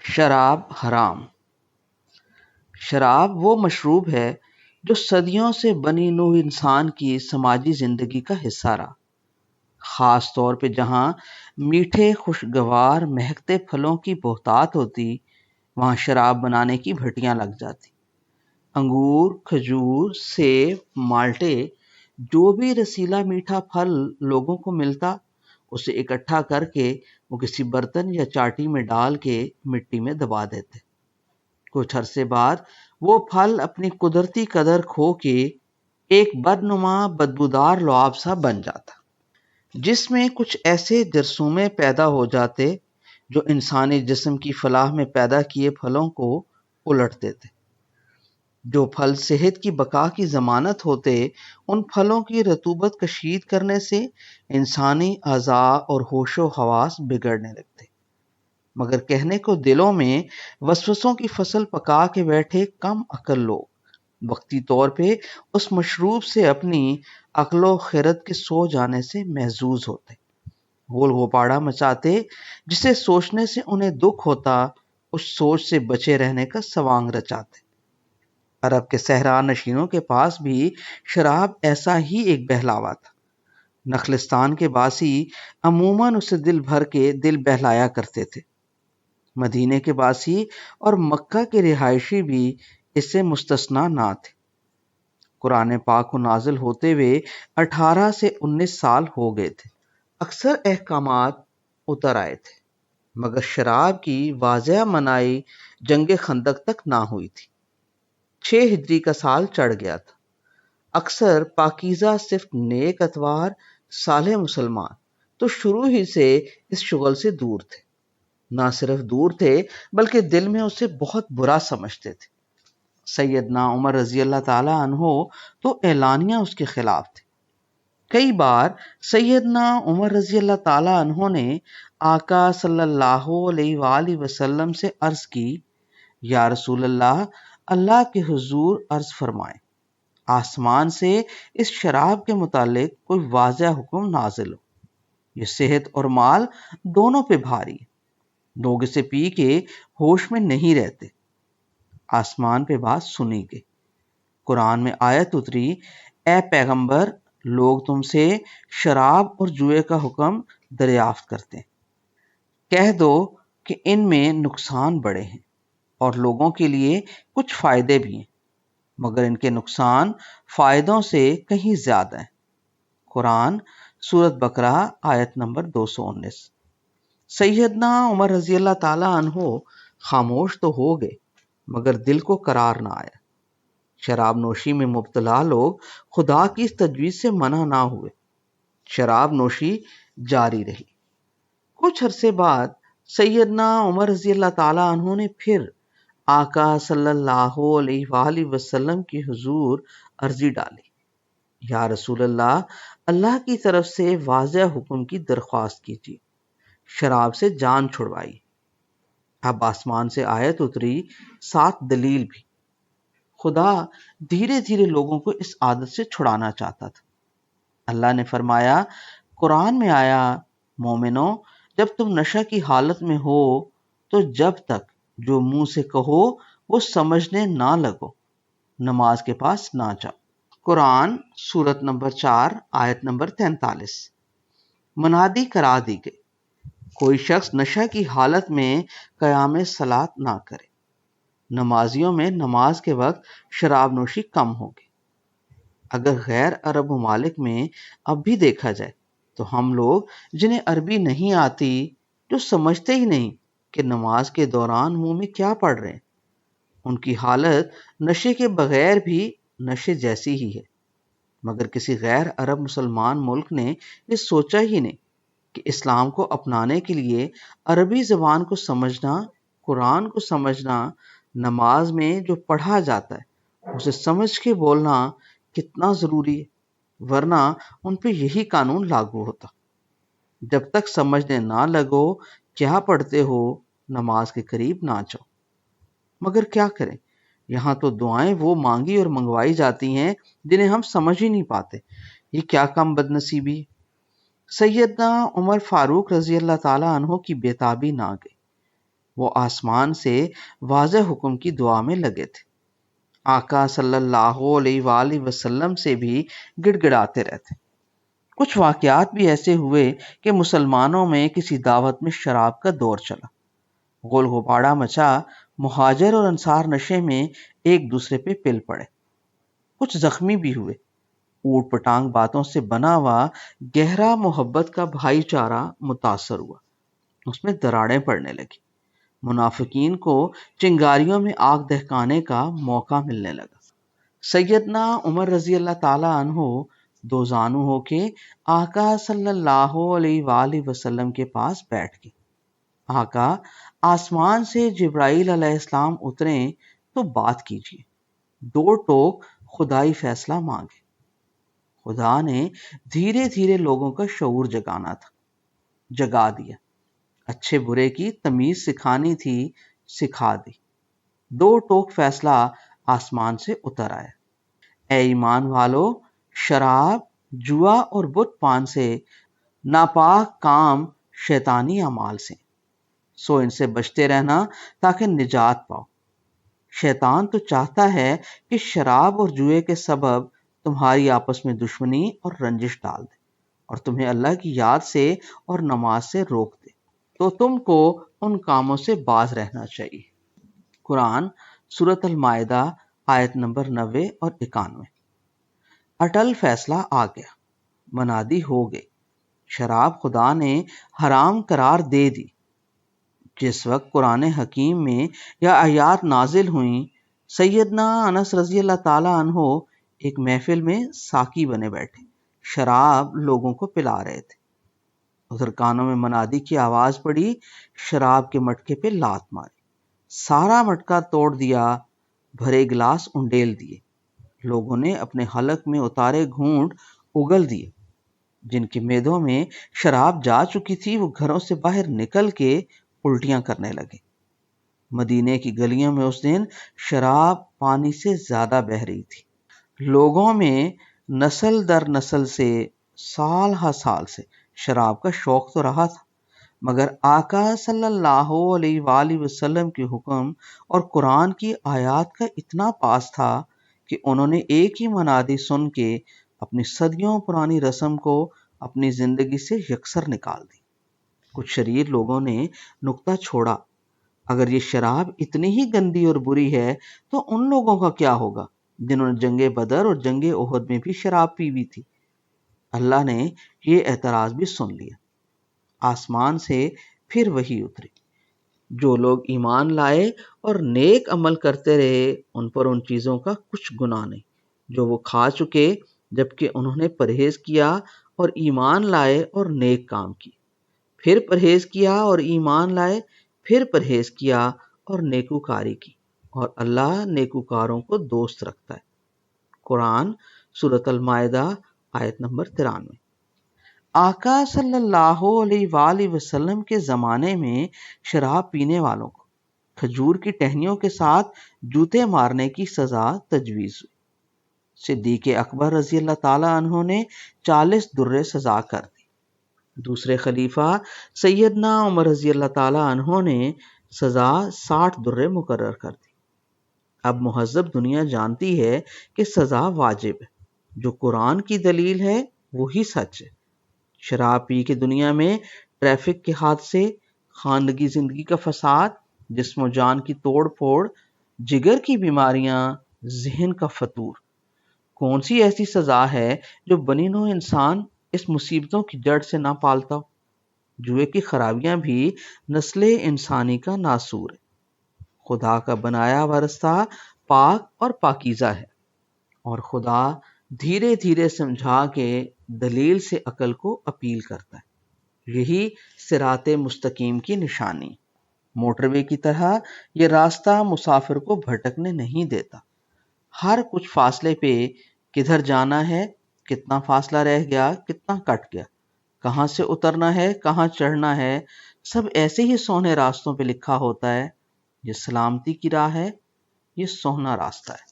شراب حرام۔ شراب وہ مشروب ہے جو صدیوں سے بنی نوع انسان کی سماجی زندگی کا حصہ رہا، خاص طور پہ جہاں میٹھے خوشگوار مہکتے پھلوں کی بہتات ہوتی، وہاں شراب بنانے کی بھٹیاں لگ جاتی۔ انگور، کھجور، سیب، مالٹے، جو بھی رسیلا میٹھا پھل لوگوں کو ملتا، اسے اکٹھا کر کے وہ کسی برتن یا چاٹی میں ڈال کے مٹی میں دبا دیتے۔ کچھ عرصے بعد وہ پھل اپنی قدرتی قدر کھو کے ایک بدنما بدبودار لعاب سا بن جاتا، جس میں کچھ ایسے جرثومے پیدا ہو جاتے جو انسانی جسم کی فلاح میں پیدا کیے پھلوں کو الٹ دیتے۔ جو پھل صحت کی بقا کی ضمانت ہوتے، ان پھلوں کی رطوبت کشید کرنے سے انسانی اعضاء اور ہوش و حواس بگڑنے لگتے۔ مگر کہنے کو دلوں میں وسوسوں کی فصل پکا کے بیٹھے کم عقل لوگ وقتی طور پہ اس مشروب سے اپنی عقل و خرد کے سو جانے سے محظوظ ہوتے، گول گوپاڑا مچاتے، جسے سوچنے سے انہیں دکھ ہوتا، اس سوچ سے بچے رہنے کا سوانگ رچاتے۔ عرب کے صحرا نشینوں کے پاس بھی شراب ایسا ہی ایک بہلاوا تھا۔ نخلستان کے باسی عموماً اسے دل بھر کے دل بہلایا کرتے تھے۔ مدینے کے باسی اور مکہ کے رہائشی بھی اس سے مستثنا نہ تھے۔ قرآن پاک کو نازل ہوتے ہوئے 18 سے 19 سال ہو گئے تھے۔ اکثر احکامات اتر آئے تھے، مگر شراب کی واضح منائی جنگ خندق تک نہ ہوئی تھی۔ 6 ہجری کا سال چڑھ گیا تھا۔ اکثر پاکیزہ صرف نیک اتوار صالح مسلمان تو شروع ہی سے اس شغل سے دور تھے، نہ صرف دور تھے بلکہ دل میں اسے بہت برا سمجھتے تھے۔ سیدنا عمر رضی اللہ تعالی عنہ تو اعلانیہ اس کے خلاف تھے۔ کئی بار سیدنا عمر رضی اللہ تعالی عنہ نے آقا صلی اللہ علیہ وآلہ وسلم سے عرض کی، یا رسول اللہ، اللہ کے حضور عرض فرمائیں، آسمان سے اس شراب کے متعلق کوئی واضح حکم نازل ہو، یہ صحت اور مال دونوں پہ بھاری ہے، لوگ اسے پی کے ہوش میں نہیں رہتے۔ آسمان پہ بات سنی گئی، قرآن میں آیت اتری، اے پیغمبر، لوگ تم سے شراب اور جوئے کا حکم دریافت کرتے ہیں، کہہ دو کہ ان میں نقصان بڑے ہیں اور لوگوں کے لیے کچھ فائدے بھی ہیں، مگر ان کے نقصان فائدوں سے کہیں زیادہ ہیں۔ قرآن سورۃ بقرہ آیت نمبر 219۔ سیدنا عمر رضی اللہ تعالی عنہ خاموش تو ہو گئے، مگر دل کو قرار نہ آیا۔ شراب نوشی میں مبتلا لوگ خدا کی اس تجویز سے منع نہ ہوئے، شراب نوشی جاری رہی۔ کچھ عرصے بعد سیدنا عمر رضی اللہ تعالی عنہ نے پھر آقا صلی اللہ علیہ وآلہ وسلم کی حضور عرضی ڈالی، یا رسول اللہ، اللہ کی طرف سے واضح حکم کی درخواست کیجیے، شراب سے جان چھڑوائی۔ اب آسمان سے آیت اتری، ساتھ دلیل بھی۔ خدا دھیرے دھیرے لوگوں کو اس عادت سے چھڑانا چاہتا تھا۔ اللہ نے فرمایا، قرآن میں آیا، مومنو، جب تم نشہ کی حالت میں ہو تو جب تک جو منہ سے کہو وہ سمجھنے نہ لگو، نماز کے پاس نہ جاؤ۔ قرآن سورت نمبر 4 آیت نمبر 43۔ منادی کرا دی گئی، کوئی شخص نشہ کی حالت میں قیام صلاۃ نہ کرے۔ نمازیوں میں نماز کے وقت شراب نوشی کم ہوگی۔ اگر غیر عرب ممالک میں اب بھی دیکھا جائے تو ہم لوگ جنہیں عربی نہیں آتی، جو سمجھتے ہی نہیں کہ نماز کے دوران منہ میں کیا پڑھ رہے ہیں، ان کی حالت نشے کے بغیر بھی نشے جیسی ہی ہے۔ مگر کسی غیر عرب مسلمان ملک نے یہ سوچا ہی نہیں کہ اسلام کو اپنانے کے لیے عربی زبان کو سمجھنا، قرآن کو سمجھنا، نماز میں جو پڑھا جاتا ہے اسے سمجھ کے بولنا کتنا ضروری ہے، ورنہ ان پہ یہی قانون لاگو ہوتا۔ جب تک سمجھنے نہ لگو کیا پڑھتے ہو، نماز کے قریب نہ جاؤ۔ مگر کیا کریں، یہاں تو دعائیں وہ مانگی اور منگوائی جاتی ہیں جنہیں ہم سمجھ ہی نہیں پاتے۔ یہ کیا کم بدنصیبی ہے۔ سیدنا عمر فاروق رضی اللہ تعالی عنہ کی بے تابی نہ گئی۔ وہ آسمان سے واضح حکم کی دعا میں لگے تھے۔ آقا صلی اللہ علیہ وآلہ وسلم سے بھی گڑ گڑاتے رہتے۔ کچھ واقعات بھی ایسے ہوئے کہ مسلمانوں میں کسی دعوت میں شراب کا دور چلا، غول غبارہ مچا، مہاجر اور انصار نشے میں ایک دوسرے پہ پل پڑے، کچھ زخمی بھی ہوئے۔ اوٹ پٹانگ باتوں سے بنا ہوا گہرا محبت کا بھائی چارہ متاثر ہوا، اس میں دراڑیں پڑنے لگی، منافقین کو چنگاریوں میں آگ دہکانے کا موقع ملنے لگا۔ سیدنا عمر رضی اللہ تعالی عنہ دو زانو ہو کے آقا صلی اللہ علیہ وآلہ وسلم کے پاس بیٹھ گئے۔ آقا آسمان سے جبرائیل علیہ السلام اتریں تو بات کیجیے، دو ٹوک خدائی فیصلہ مانگے۔ خدا نے دھیرے دھیرے لوگوں کا شعور جگانا تھا، جگا دیا۔ اچھے برے کی تمیز سکھانی تھی، سکھا دی۔ دو ٹوک فیصلہ آسمان سے اتر آیا۔ اے ایمان والو، شراب، جوا اور بت پان سے، ناپاک کام شیطانی اعمال سے، سو ان سے بچتے رہنا تاکہ نجات پاؤ۔ شیطان تو چاہتا ہے کہ شراب اور جوئے کے سبب تمہاری آپس میں دشمنی اور رنجش ڈال دے اور تمہیں اللہ کی یاد سے اور نماز سے روک دے، تو تم کو ان کاموں سے باز رہنا چاہیے۔ قرآن سورۃ المائدہ آیت نمبر 90 اور 91۔ اٹل فیصلہ آ گیا، منادی ہو گئی، شراب خدا نے حرام قرار دے دی۔ جس وقت قرآن حکیم میں یا آیات نازل ہوئیں، سیدنا انس رضی اللہ تعالی عنہ ایک محفل میں ساقی بنے بیٹھے، شراب لوگوں کو پلا رہے تھے۔ ادھر کانوں میں منادی کی آواز پڑی، شراب کے مٹکے پہ لات ماری، سارا مٹکا توڑ دیا، بھرے گلاس انڈیل دیے۔ لوگوں نے اپنے حلق میں اتارے گھونٹ اگل دیے۔ جن کے میدوں میں شراب جا چکی تھی وہ گھروں سے باہر نکل کے الٹیاں کرنے لگے۔ مدینے کی گلیوں میں اس دن شراب پانی سے زیادہ بہہ رہی تھی۔ لوگوں میں نسل در نسل سے، سال ہر سال سے شراب کا شوق تو رہا تھا، مگر آقا صلی اللہ علیہ وآلہ وسلم کے حکم اور قرآن کی آیات کا اتنا پاس تھا کہ انہوں نے ایک ہی منادی سن کے اپنی صدیوں پرانی رسم کو اپنی زندگی سے یکسر نکال دی۔ کچھ شریر لوگوں نے نکتہ چھوڑا، اگر یہ شراب اتنی ہی گندی اور بری ہے تو ان لوگوں کا کیا ہوگا جنہوں نے جنگ بدر اور جنگ احد میں بھی شراب پی ہوئی تھی۔ اللہ نے یہ اعتراض بھی سن لیا۔ آسمان سے پھر وحی اتری، جو لوگ ایمان لائے اور نیک عمل کرتے رہے ان پر ان چیزوں کا کچھ گناہ نہیں جو وہ کھا چکے، جبکہ انہوں نے پرہیز کیا اور ایمان لائے اور نیک کام کی، پھر پرہیز کیا اور ایمان لائے، پھر پرہیز کیا اور نیکوکاری کی، اور اللہ نیکوکاروں کو دوست رکھتا ہے۔ قرآن سورۃ المائدہ آیت نمبر 93۔ آقا صلی اللہ علیہ وآلہ وسلم کے زمانے میں شراب پینے والوں کو کھجور کی ٹہنیوں کے ساتھ جوتے مارنے کی سزا تجویز ہوئی۔ صدیق اکبر رضی اللہ تعالی عنہ نے 40 درے سزا کر دی۔ دوسرے خلیفہ سیدنا عمر رضی اللہ تعالی عنہ نے سزا 60 درے مقرر کر دی۔ اب مہذب دنیا جانتی ہے کہ سزا واجب ہے، جو قرآن کی دلیل ہے وہی سچ ہے۔ شراب پی کے دنیا میں ٹریفک کے حادثے، خاندگی زندگی کا فساد، جسم و جان کی توڑ پھوڑ، جگر کی بیماریاں، ذہن کا فتور، کون سی ایسی سزا ہے جو بنی نوع انسان اس مصیبتوں کی جڑ سے نہ پالتا ہو؟ جوئے کی خرابیاں بھی نسل انسانی کا ناسور ہے۔ خدا کا بنایا ہوا رستہ پاک اور پاکیزہ ہے، اور خدا دھیرے دھیرے سمجھا کے دلیل سے عقل کو اپیل کرتا ہے۔ یہی صراط مستقیم کی نشانی۔ موٹر وے کی طرح یہ راستہ مسافر کو بھٹکنے نہیں دیتا۔ ہر کچھ فاصلے پہ کدھر جانا ہے، کتنا فاصلہ رہ گیا، کتنا کٹ گیا، کہاں سے اترنا ہے، کہاں چڑھنا ہے، سب ایسے ہی سونے راستوں پہ لکھا ہوتا ہے۔ یہ سلامتی کی راہ ہے، یہ سونا راستہ ہے۔